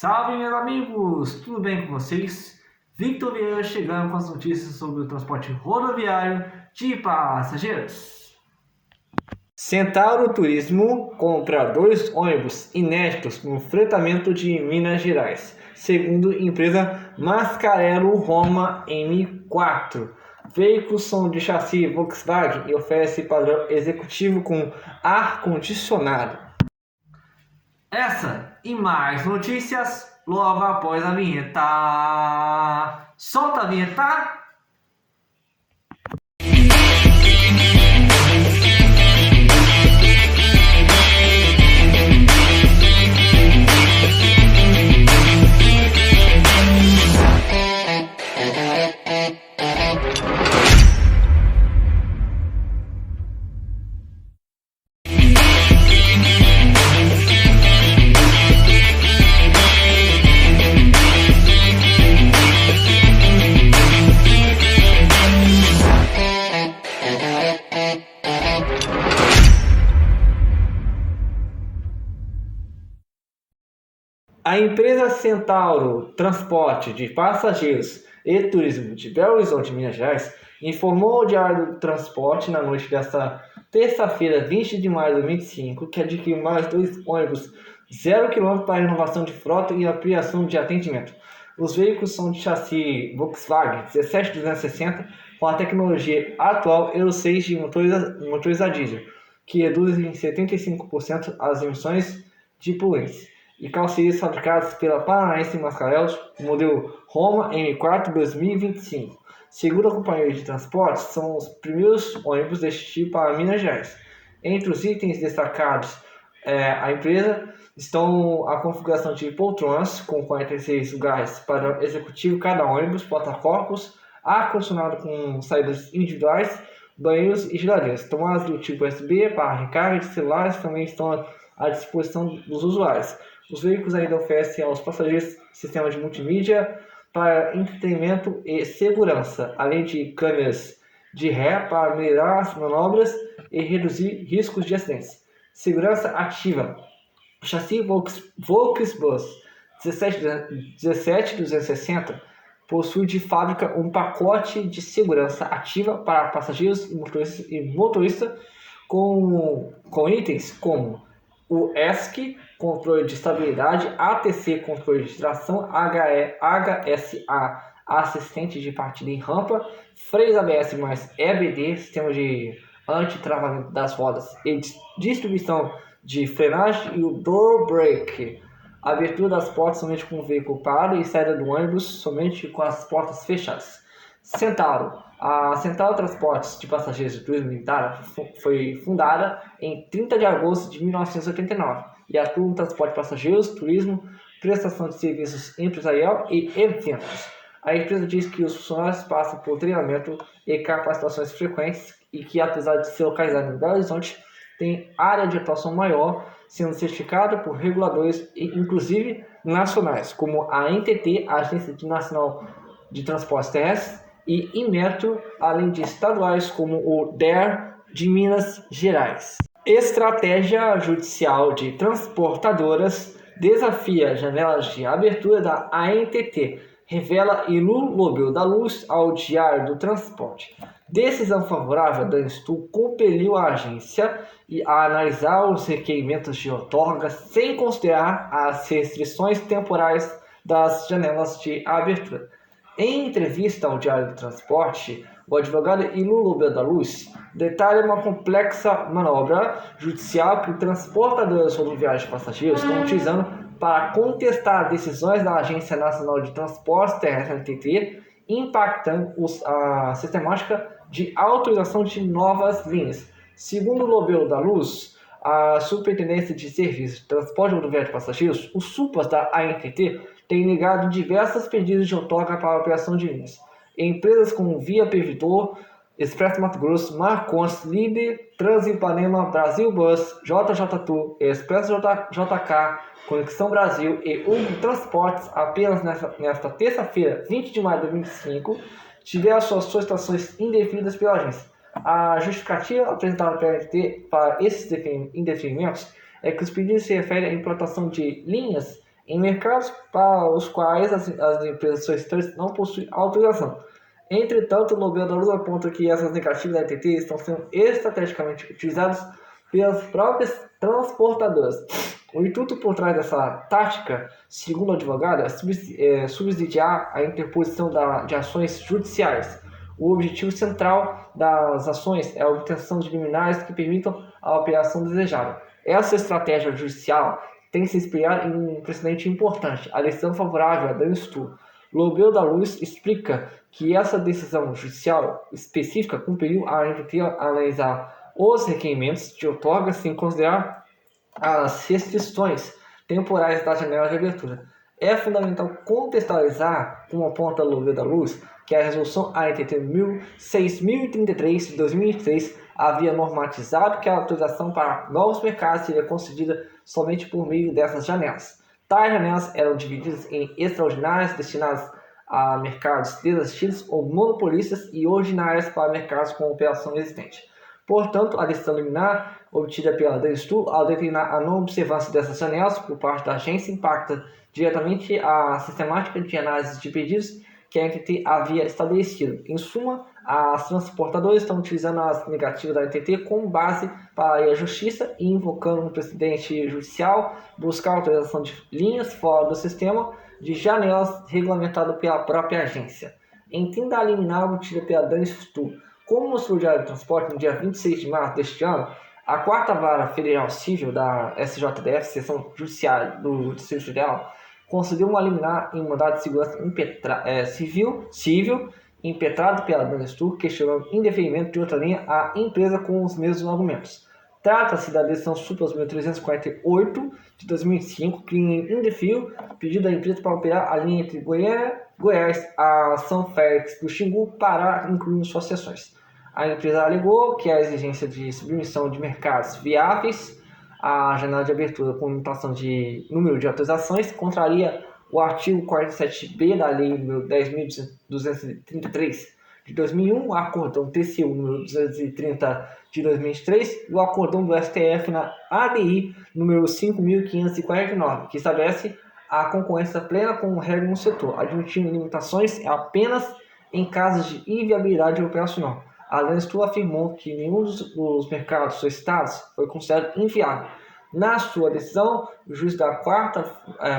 Salve, meus amigos! Tudo bem com vocês? Victor Vieira chegando com as notícias sobre o transporte rodoviário de passageiros. Centauro Turismo compra 2 ônibus inéditos no fretamento de Minas Gerais, segundo empresa Mascarello Roma M4. Veículos são de chassi Volkswagen e oferece padrão executivo com ar-condicionado. Essa e mais notícias logo após a vinheta. Solta a vinheta! A empresa Centauro Transporte de Passageiros e Turismo de Belo Horizonte, Minas Gerais, informou ao Diário do Transporte na noite desta terça-feira, 20 de maio de 2025, que adquiriu mais 2 ônibus 0 km para renovação de frota e ampliação de atendimento. Os veículos são de chassi Volkswagen 17260 com a tecnologia atual Euro 6 de motores a diesel, que reduz em 75% as emissões de poluentes, e carrocerias fabricadas pela Paranaense Mascarello, modelo Roma M4 2025. Segundo a companhia de transportes, são os primeiros ônibus deste tipo para Minas Gerais. Entre os itens destacados a empresa estão a configuração de poltronas com 46 lugares para executivo cada ônibus, porta-copos, ar-condicionado com saídas individuais, banheiros e geladeiras. Tomadas do tipo USB para recarga de celulares também estão à disposição dos usuários. Os veículos ainda oferecem aos passageiros sistemas de multimídia para entretenimento e segurança, além de câmeras de ré para melhorar as manobras e reduzir riscos de acidentes. Segurança ativa. O chassi Volksbus 17260 possui de fábrica um pacote de segurança ativa para passageiros e motorista com itens como o ESC, controle de estabilidade, ATC, controle de tração, HSA, assistente de partida em rampa, freios ABS mais EBD, sistema de anti-travamento das rodas e distribuição de frenagem, e o door brake, abertura das portas somente com o veículo parado e saída do ônibus somente com as portas fechadas. Centauro. A Centauro Transportes de Passageiros de Turismo Militar foi fundada em 30 de agosto de 1989 e atua no transporte de passageiros, turismo, prestação de serviços empresarial e eventos. A empresa diz que os funcionários passam por treinamento e capacitações frequentes e que, apesar de ser localizado em Belo Horizonte, tem área de atuação maior, sendo certificado por reguladores, inclusive nacionais, como a ANTT, Agência Nacional de Transportes Terrestres, e Inmetro, além de estaduais como o DER de Minas Gerais. Estratégia judicial de transportadoras desafia janelas de abertura da ANTT, revela Ilu Lobel da Luz ao Diário do Transporte. Decisão favorável da Anstu compeliu a agência a analisar os requerimentos de outorga sem considerar as restrições temporais das janelas de abertura. Em entrevista ao Diário do Transporte, o advogado Ilu Lobel da Luz detalha uma complexa manobra judicial que transportadoras rodoviárias de passageiros estão utilizando para contestar decisões da Agência Nacional de Transportes Terrestres, ANTT, impactando a sistemática de autorização de novas linhas. Segundo Lobel da Luz, a Superintendência de Serviços de Transporte Rodoviário de Passageiros, o SUPAS da ANTT, tem negado diversos pedidos de outorga para a operação de linhas. Empresas como Via Pervidor, Expresso Mato Grosso, Marcons, Liber, Transipanema, Brasil Bus, JJ Tour, Expresso JK, Conexão Brasil e Hugo Transportes, apenas nesta terça-feira, 20 de maio de 2025, tiveram suas solicitações indeferidas pela agência. A justificativa apresentada pela ANTT para esses indeferimentos é que os pedidos se referem à implantação de linhas em mercados para os quais as empresas solicitantes não possuem autorização. Entretanto, o Nobel da Luz aponta que essas negativas da AT&T estão sendo estrategicamente utilizadas pelas próprias transportadoras. O intuito por trás dessa tática, segundo o advogado, é subsidiar a interposição de ações judiciais. O objetivo central das ações é a obtenção de liminares que permitam a operação desejada. Essa estratégia judicial tem se inspirado em um precedente importante, a decisão favorável a Danstu. Nobel da Luz explica que essa decisão judicial específica compeliu a ANTT a analisar os requerimentos de outorga sem considerar as restrições temporais da janela de abertura. É fundamental contextualizar, como aponta Nobel da Luz, que a resolução ANTT 6033 de 2003 havia normatizado que a autorização para novos mercados seria concedida somente por meio dessas janelas. Tais janelas eram divididas em extraordinárias, destinadas a mercados desassistidos ou monopolistas, e ordinárias para mercados com operação existente. Portanto, a decisão liminar obtida pela Danstu, ao determinar a não observância dessas janelas por parte da agência, impacta diretamente a sistemática de análise de pedidos que a ANTT havia estabelecido. Em suma, as transportadoras estão utilizando as negativas da ANTT como base para ir à justiça e, invocando um precedente judicial, buscar autorização de linhas fora do sistema de janelas regulamentado pela própria agência. Entenda a liminar obtida pela Danstu. Como mostrou o Diário do Transporte no dia 26 de março deste ano, a 4ª Vara Federal Civil da SJDF, Seção Judiciária do Distrito Federal, concedeu uma liminar em mandado de segurança civil impetrado pela Danstu, questionando indeferimento de outra linha à empresa com os mesmos argumentos. Trata-se da decisão Supra 1348 de 2005, que indeferiu pedido da empresa para operar a linha entre Goiás a São Félix do Xingu, Pará, incluindo suas seções. A empresa alegou que a exigência de submissão de mercados viáveis à janela de abertura com limitação de número de autorizações contraria o artigo 47b da Lei nº 10.233 de 2001, o Acordão TCU número 230 de 2003 e o Acordão do STF na ADI número 5.549, que estabelece a concorrência plena como regra no setor, admitindo limitações apenas em casos de inviabilidade operacional. A Danstu afirmou que nenhum dos mercados solicitados foi considerado inviável. Na sua decisão, o juiz da 4ª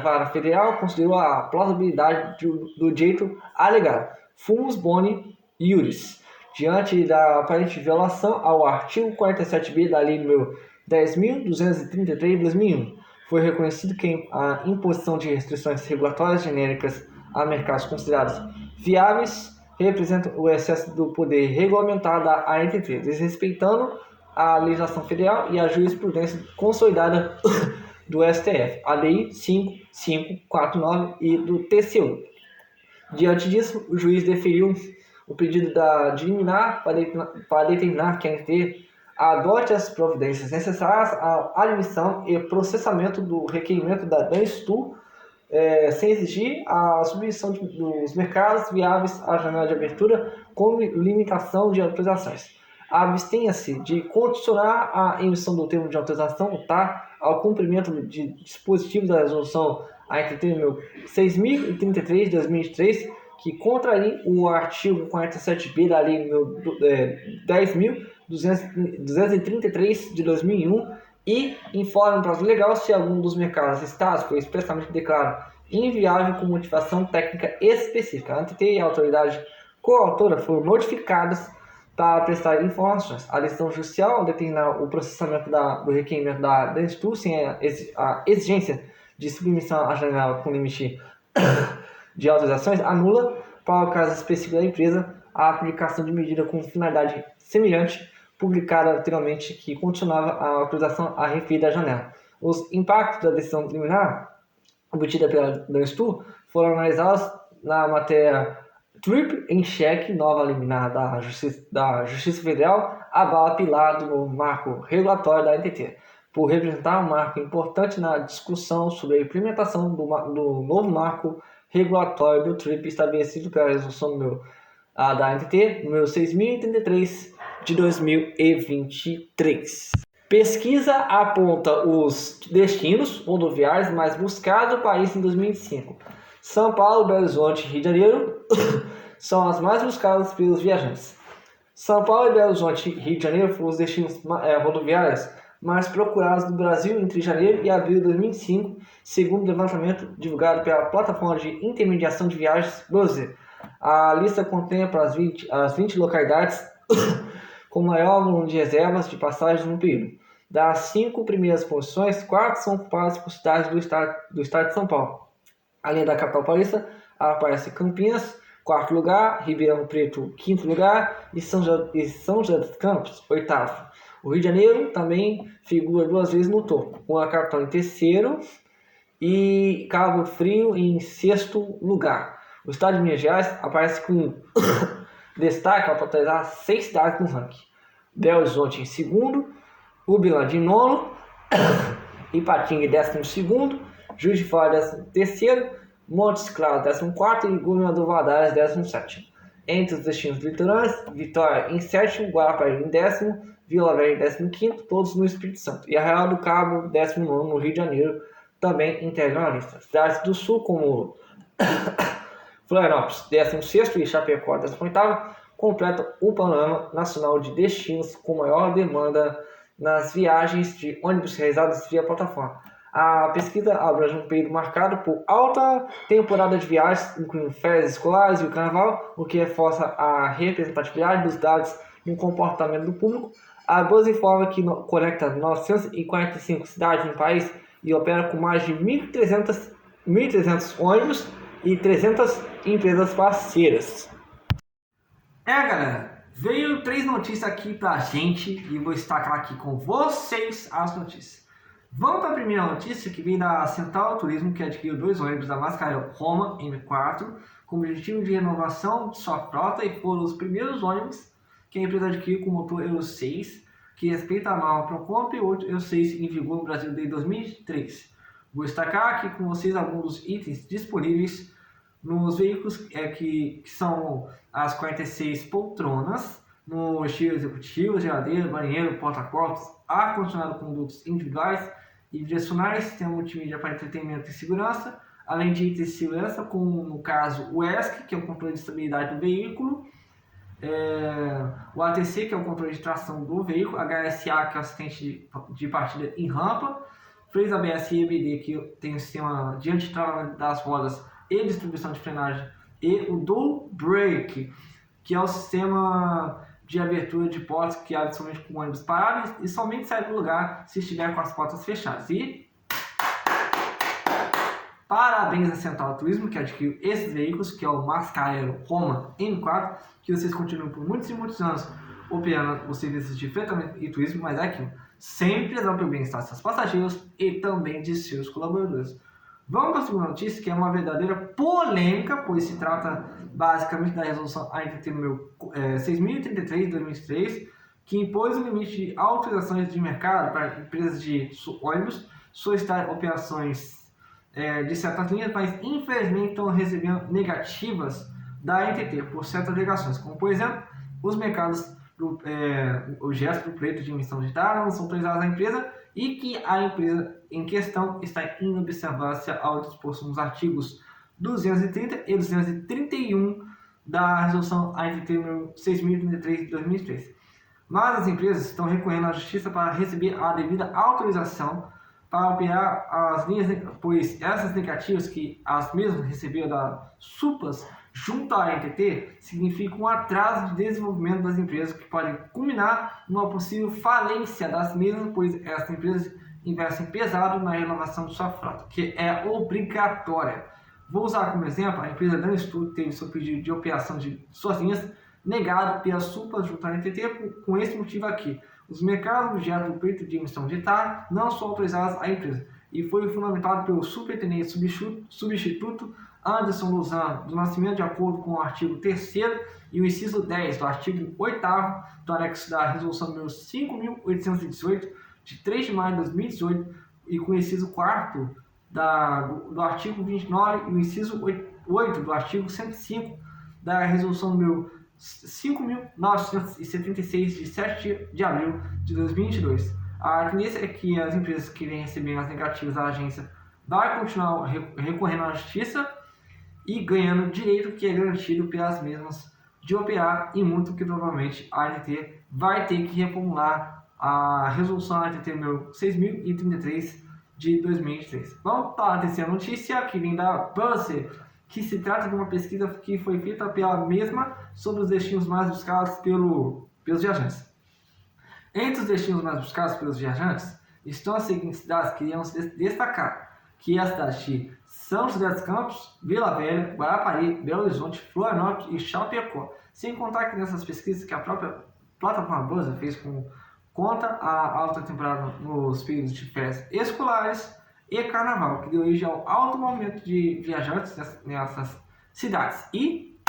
Vara Federal considerou a plausibilidade do direito alegado, fumus boni iuris, diante da aparente violação ao artigo 47b da Lei nº 10.233 de 2001. Foi reconhecido que a imposição de restrições regulatórias genéricas a mercados considerados viáveis representa o excesso do poder regulamentar da ANTT, desrespeitando a legislação federal e a jurisprudência consolidada do STF, a Lei 5549 e do TCU. Diante disso, o juiz deferiu o pedido de liminar para determinar que a ANTT adote as providências necessárias à admissão e processamento do requerimento da Danstu, sem exigir a submissão dos mercados viáveis à janela de abertura com limitação de autorizações. Abstenha-se de condicionar a emissão do termo de autorização ao cumprimento de dispositivos da resolução ANTT número 6.033 de 2003, que contraria o artigo 47b da Lei número 10.233 de 2001 e informe o prazo legal se algum dos mercados listados foi expressamente declarado inviável com motivação técnica específica. A ANTT e a autoridade coautora foram notificadas para prestar informações. A decisão judicial, ao determinar o processamento do requerimento da Danstu sem a exigência de submissão à janela com limite de autorizações, anula, para o caso específico da empresa, a aplicação de medida com finalidade semelhante publicada anteriormente que condicionava a autorização à referida janela. Os impactos da decisão liminar obtida pela Danstu foram analisados na matéria TRIP em cheque, nova liminar da Justiça Federal, avala pilar do marco regulatório da ANTT, por representar um marco importante na discussão sobre a implementação do novo marco regulatório do TRIP estabelecido pela resolução da ANTT número 6.033 de 2023. Pesquisa aponta os destinos rodoviários mais buscados do país em 2005. São Paulo, Belo Horizonte e Rio de Janeiro são as mais buscadas pelos viajantes. São Paulo e Belo Horizonte e Rio de Janeiro foram os destinos rodoviários mais procurados do Brasil entre janeiro e abril de 2005, segundo o levantamento divulgado pela plataforma de intermediação de viagens Browser. A lista contempla as 20 localidades com maior número de reservas de passagens no período. Das 5 primeiras posições, 4 são ocupadas por cidades do estado de São Paulo. Além da capital paulista, aparece Campinas, 4º lugar, Ribeirão Preto, 5º lugar e São José dos Campos, 8º. O Rio de Janeiro também figura 2 vezes no topo, com a capital em 3º e Cabo Frio em 6º lugar. O estado de Minas Gerais aparece com destaque ao totalizar 6 cidades no ranking. Belo Horizonte em 2º, Uberlândia em 9º, Ipatinga em 12º, Juiz de Fora em 13º, Montes Claros 14º e Governador Valadares 17º. Entre os destinos litorâneos, Vitória em 7º, Guarapari em 10º, Vila Velha em 15º, todos no Espírito Santo. E Arraial do Cabo, 19º, no Rio de Janeiro, também integram a lista. Cidades do Sul, como Florianópolis, 16º e Chapecó, 18º, completam o panorama nacional de destinos com maior demanda nas viagens de ônibus realizadas via plataforma. A pesquisa abrange um período marcado por alta temporada de viagens, incluindo férias escolares e o carnaval, o que reforça a representatividade dos dados no comportamento do público. A Browser informa que conecta 945 cidades no país e opera com mais de 1.300 ônibus e 300 empresas parceiras. Galera, veio 3 notícias aqui pra gente e vou destacar aqui com vocês as notícias. Vamos para a primeira notícia, que vem da Central Turismo, que adquiriu 2 ônibus da Mascarenhas Roma M4 com o objetivo de renovação de sua frota e foram os primeiros ônibus que a empresa adquiriu com motor Euro 6, que respeita a norma Procomp e outro Euro 6 em vigor no Brasil desde 2003. Vou destacar aqui com vocês alguns dos itens disponíveis nos veículos que são as 46 poltronas, no estilo executivo, geladeira, banheiro, porta-copos, ar-condicionado com dutos individuais e direcionais, sistema multimídia para entretenimento e segurança, além de itens de segurança, como no caso o ESC, que é o controle de estabilidade do veículo, o ATC, que é o controle de tração do veículo, HSA, que é o assistente de partida em rampa, freios ABS e EBD, que tem o sistema de anti-travamento das rodas e distribuição de frenagem, e o Dual Brake, que é o sistema de abertura de portas que abre somente com ônibus parado e somente sai do lugar se estiver com as portas fechadas. E parabéns à Central Turismo, que adquiriu esses veículos, que é o Mascarenhas Roma M4, que vocês continuam por muitos e muitos anos operando os serviços de fretamento e turismo, mas é aquilo, sempre prezando pelo bem-estar de seus passageiros e também de seus colaboradores. Vamos para a segunda notícia, que é uma verdadeira polêmica, pois se trata basicamente da resolução ANTT número 6.033 de 2003, que impôs o limite de autorizações de mercado para empresas de ônibus solicitar operações de certas linhas, mas infelizmente estão recebendo negativas da ANTT por certas alegações, como por exemplo, os mercados o gesto do pleito de emissão de dados não são autorizados à empresa e que a empresa em questão está em observância ao disposto nos artigos 230 e 231 da resolução ANTT número 6.033 de 2003. Mas as empresas estão recorrendo à justiça para receber a devida autorização para operar as linhas, pois essas negativas que as mesmas receberam da SUPAS junto à ANTT significam um atraso de desenvolvimento das empresas que pode culminar numa possível falência das mesmas, pois essas empresas investem pesado na renovação de sua frota, que é obrigatória. Vou usar como exemplo a empresa Danistudio, que teve seu pedido de operação de suas linhas negado pela SUPAS junto à ANTT com esse motivo aqui. Os mercados objeto do pleito de emissão de TAR não são autorizados à empresa e foi fundamentado pelo superintendente substituto Anderson Luzano do Nascimento, de acordo com o artigo 3º e o inciso 10 do artigo 8º do anexo da resolução número 5.818 de 3 de maio de 2018 e com o inciso 4º do artigo 29 e o inciso 8 do artigo 105 da resolução número 5.976 de 7 de abril de 2022. A tendência é que as empresas que vêm recebendo as negativas da agência vai continuar recorrendo à justiça e ganhando direito que é garantido pelas mesmas de operar, e muito que provavelmente a ANTT vai ter que reformular a resolução ANTT número 6033 de 2023. Vamos para a terceira notícia, que vem da Buzzer, que se trata de uma pesquisa que foi feita pela mesma sobre os destinos mais buscados pelos viajantes. Entre os destinos mais buscados pelos viajantes estão as seguintes cidades que irão se destacar, que é a cidade de São José dos Campos, Vila Velha, Guarapari, Belo Horizonte, Florianópolis e Chapecó. Sem contar que nessas pesquisas que a própria plataforma Buzzer fez conta a alta temporada nos períodos de férias escolares e carnaval, que deu origem ao alto momento de viajantes nessas cidades. E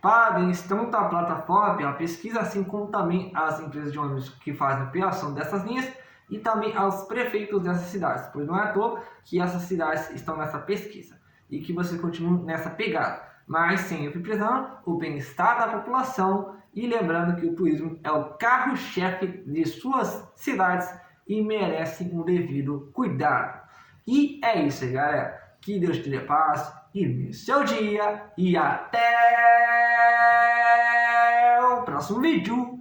parabéns tanto à plataforma pela pesquisa, assim como também às empresas de ônibus que fazem a operação dessas linhas e também aos prefeitos dessas cidades, pois não é à toa que essas cidades estão nessa pesquisa e que vocês continuem nessa pegada, mas sempre prezando o bem-estar da população e lembrando que o turismo é o carro-chefe de suas cidades e merece um devido cuidado. E é isso aí, galera. Que Deus te dê paz e no seu dia, e até o próximo vídeo.